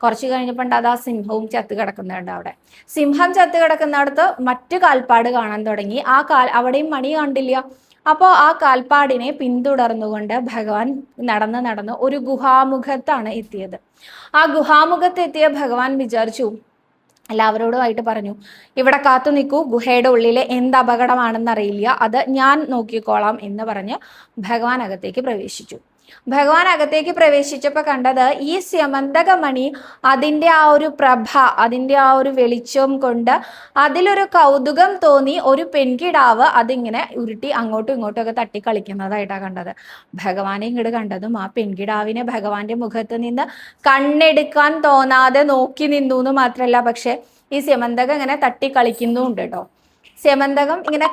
കുറച്ച് കഴിഞ്ഞപ്പോൾ അതാ സിംഹവും ചത്ത് കിടക്കുന്നുണ്ട് അവിടെ. സിംഹം ചത്ത് കിടക്കുന്നിടത്ത് മറ്റു കാൽപ്പാട് കാണാൻ തുടങ്ങി. അവിടെയും മണി കണ്ടില്ല. അപ്പോൾ ആ കാൽപ്പാടിനെ പിന്തുടർന്നുകൊണ്ട് ഭഗവാൻ നടന്ന് നടന്ന് ഒരു ഗുഹാമുഖത്താണ് എത്തിയത്. ആ ഗുഹാമുഖത്ത് എത്തിയ ഭഗവാൻ വിചാരിച്ചു, എല്ലാവരോടുമായിട്ട് പറഞ്ഞു, ഇവിടെ കാത്തു നിൽക്കൂ, ഗുഹയുടെ ഉള്ളിലെ എന്ത് അപകടമാണെന്ന് അറിയില്ല, അത് ഞാൻ നോക്കിക്കോളാം എന്ന് പറഞ്ഞ് ഭഗവാൻ അകത്തേക്ക് പ്രവേശിച്ചു. ഭഗവാൻ അകത്തേക്ക് പ്രവേശിച്ചപ്പോൾ കണ്ടത് ഈ സ്യമന്തകമണി അതിൻ്റെ ആ ഒരു പ്രഭ, അതിൻ്റെ ആ ഒരു വെളിച്ചം കൊണ്ട് അതിലൊരു കൗതുകം തോന്നി ഒരു പെൺകിടാവ് അതിങ്ങനെ ഉരുട്ടി അങ്ങോട്ടും ഇങ്ങോട്ടും ഒക്കെ തട്ടി കളിക്കുന്നതായിട്ടാണ് കണ്ടത്. ഭഗവാനെ ഇങ്ങോട്ട് കണ്ടതും ആ പെൺകിടാവിനെ ഭഗവാന്റെ മുഖത്ത് നിന്ന് കണ്ണെടുക്കാൻ തോന്നാതെ നോക്കി നിന്നു എന്ന് മാത്രമല്ല, പക്ഷെ ഈ സ്യമന്തകം ഇങ്ങനെ തട്ടി കളിക്കുന്നുണ്ട് കേട്ടോ. സ്യമന്തകം ഇങ്ങനെ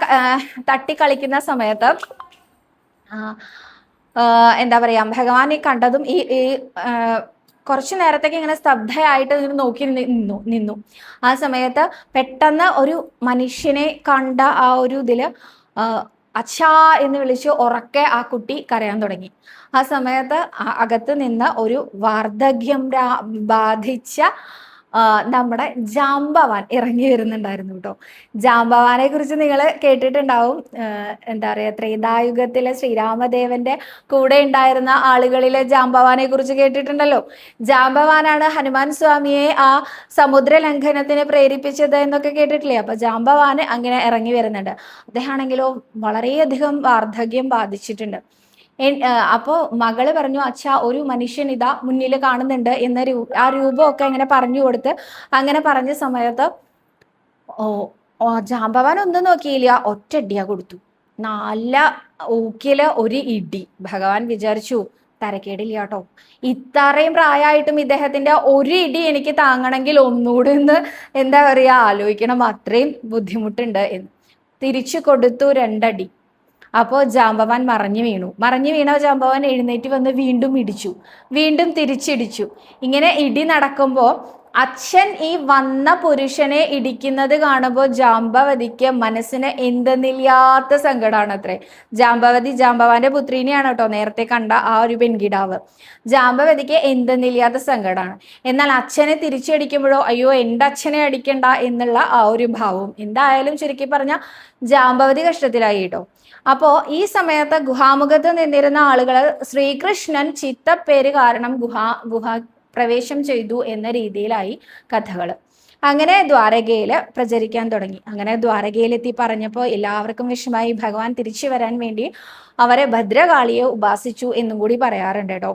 തട്ടി കളിക്കുന്ന സമയത്ത് എന്താ പറയാ, ഭഗവാനെ കണ്ടതും ഈ കുറച്ചു നേരത്തേക്ക് ഇങ്ങനെ സ്തബ്ധയായിട്ട് ഇങ്ങനെ നോക്കി നിന്നു. ആ സമയത്ത് പെട്ടെന്ന് ഒരു മനുഷ്യനെ കണ്ട ആ ഒരു ഇതില് അച്ഛാ എന്ന് വിളിച്ച് ഉറക്കെ ആ കുട്ടി കരയാൻ തുടങ്ങി. ആ സമയത്ത് അകത്ത് നിന്ന് ഒരു വാർദ്ധക്യം ബാധിച്ച നമ്മുടെ ജാംബവാൻ ഇറങ്ങി വരുന്നുണ്ടായിരുന്നു കേട്ടോ. ജാംബവാനെ കുറിച്ച് നിങ്ങൾ കേട്ടിട്ടുണ്ടാവും. എന്താ പറയുക, ത്രേതായുഗത്തിലെ ശ്രീരാമദേവന്റെ കൂടെ ഉണ്ടായിരുന്ന ആളുകളിലെ ജാംബവാനെ കുറിച്ച് കേട്ടിട്ടുണ്ടല്ലോ. ജാംബവാനാണ് ഹനുമാൻ സ്വാമിയെ ആ സമുദ്ര ലംഘനത്തിന് പ്രേരിപ്പിച്ചത് എന്നൊക്കെ കേട്ടിട്ടില്ലേ. അപ്പൊ ജാംബവാന് അങ്ങനെ ഇറങ്ങി വരുന്നുണ്ട്. അദ്ദേഹമാണെങ്കിലോ വളരെയധികം വാർദ്ധക്യം ബാധിച്ചിട്ടുണ്ട്. അപ്പോൾ മകള് പറഞ്ഞു, അച്ഛാ ഒരു മനുഷ്യൻ ഇതാ മുന്നിൽ കാണുന്നുണ്ട് എന്ന ആ രൂപമൊക്കെ ഇങ്ങനെ പറഞ്ഞു കൊടുത്ത് അങ്ങനെ പറഞ്ഞ സമയത്ത് ജാംബവാൻ ഒന്നും നോക്കിയില്ല, ഒറ്റടിയാ കൊടുത്തു. നല്ല ഊക്കില് ഒരു ഇടി. ഭഗവാൻ വിചാരിച്ചു തരക്കേടില്ല കേട്ടോ, ഇത്രയും പ്രായമായിട്ടും ഇദ്ദേഹത്തിന്റെ ഒരു ഇടി എനിക്ക് താങ്ങണമെങ്കിൽ ഒന്നുകൂടി ഒന്ന് എന്താ പറയാ ആലോചിക്കണം, അത്രയും ബുദ്ധിമുട്ടുണ്ട് എന്ന്. തിരിച്ചു കൊടുത്തു 2 അടി. അപ്പോൾ ജാംബവാൻ മറിഞ്ഞു വീണ ജാംബവാൻ എഴുന്നേറ്റ് വന്ന് വീണ്ടും ഇടിച്ചു, വീണ്ടും തിരിച്ചിടിച്ചു. ഇങ്ങനെ ഇടി നടക്കുമ്പോൾ അച്ഛൻ ഈ വന്ന പുരുഷനെ ഇടിക്കുന്നത് കാണുമ്പോൾ ജാംബവതിക്ക് മനസ്സിന് എന്തെന്നില്ലാത്ത സങ്കടമാണ് അത്രേ. ജാംബവാന്റെ പുത്രിനെയാണ് കേട്ടോ നേരത്തെ കണ്ട ആ ഒരു പെൺകിടാവ്. ജാംബവതിക്ക് എന്തെന്നില്ലാത്ത സങ്കടമാണ്. എന്നാൽ അച്ഛനെ തിരിച്ചടിക്കുമ്പോഴോ അയ്യോ എൻ്റെ അച്ഛനെ അടിക്കണ്ട എന്നുള്ള ആ ഒരു ഭാവവും. എന്തായാലും ചുരുക്കി പറഞ്ഞ ജാംബവതി കഷ്ടത്തിലായി കേട്ടോ. അപ്പോ ഈ സമയത്ത് ഗുഹാമുഖത്ത് നിന്നിരുന്ന ആളുകൾ ശ്രീകൃഷ്ണൻ ചിത്തപ്പേര് കാരണം ഗുഹ പ്രവേശം ചെയ്തു എന്ന രീതിയിലായി കഥകൾ. അങ്ങനെ ദ്വാരകയില് പ്രചരിക്കാൻ തുടങ്ങി. അങ്ങനെ ദ്വാരകയിലെത്തി പറഞ്ഞപ്പോൾ എല്ലാവർക്കും വിഷമായി. ഭഗവാൻ തിരിച്ചു വരാൻ വേണ്ടി അവരെ ഭദ്രകാളിയെ ഉപാസിച്ചു എന്നും കൂടി പറയാറുണ്ട് കേട്ടോ.